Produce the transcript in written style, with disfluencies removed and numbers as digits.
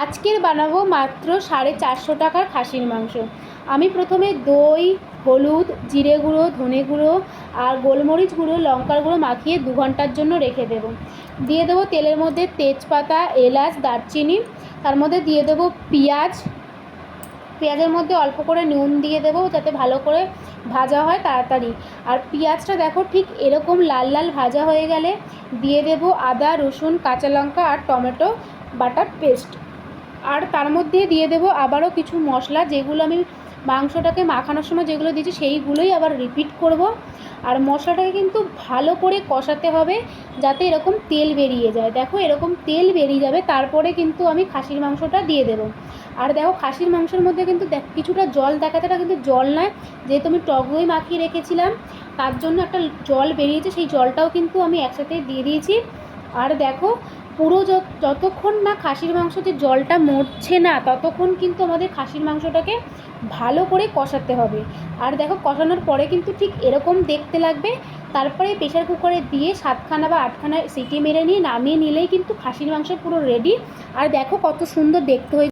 আজকের বানাবো মাত্র 450 টাকার খাসির মাংস। আমি প্রথমে দই, হলুদ, জিরে গুঁড়ো, ধনে গুঁড়ো আর গোলমরিচ গুঁড়ো, লঙ্কার গুঁড়ো মাখিয়ে 2 ঘন্টার জন্য রেখে দেবো। দিয়ে দেবো তেলের মধ্যে তেজপাতা, এলাচ, দারচিনি। তার মধ্যে দিয়ে দেবো পেঁয়াজ। পেঁয়াজের মধ্যে অল্প করে নুন দিয়ে দেবো যাতে ভালো করে ভাজা হয় তাড়াতাড়ি। আর পেঁয়াজটা দেখো ঠিক এরকম লাল লাল ভাজা হয়ে গেলে দিয়ে দেবো আদা, রসুন, কাঁচা লঙ্কা আর টমেটো বাটার পেস্ট। আর তার মধ্যে দিয়ে দেবো আবারও কিছু মশলা, যেগুলো আমি মাংসটাকে মাখানোর সময় যেগুলো দিয়েছি সেইগুলোই আবার রিপিট করব। আর মশলাটাকে কিন্তু ভালো করে কষাতে হবে যাতে এরকম তেল বেরিয়ে যায়। দেখো এরকম তেল বেরিয়ে যাবে, তারপরে কিন্তু আমি খাসির মাংসটা দিয়ে দেবো। আর দেখো খাসির মাংসের মধ্যে কিন্তু কিছুটা জল দেখাতে, এটা কিন্তু জল নয়, যেহেতু আমি টক দই মাখিয়ে রেখেছিলাম তার জন্য একটা জল বেরিয়েছে, সেই জলটাও কিন্তু আমি একসাথে দিয়ে দিয়েছি। আর দেখো পুরো যতক্ষণ না খাসির মাংসতে জলটা মরছে না ততক্ষণ কিন্তু আমাদের খাসির মাংসটাকে ভালো করে কষাতে হবে। আর দেখো কষানোর পরে কিন্তু ঠিক এরকম দেখতে লাগবে। তারপরে প্রেশার কুকারে দিয়ে 7খানা বা 8খানা সিটি মেরে নিয়ে নামিয়ে নিলেই কিন্তু খাসির মাংস পুরো রেডি। আর দেখো কত সুন্দর দেখতে হয়েছে।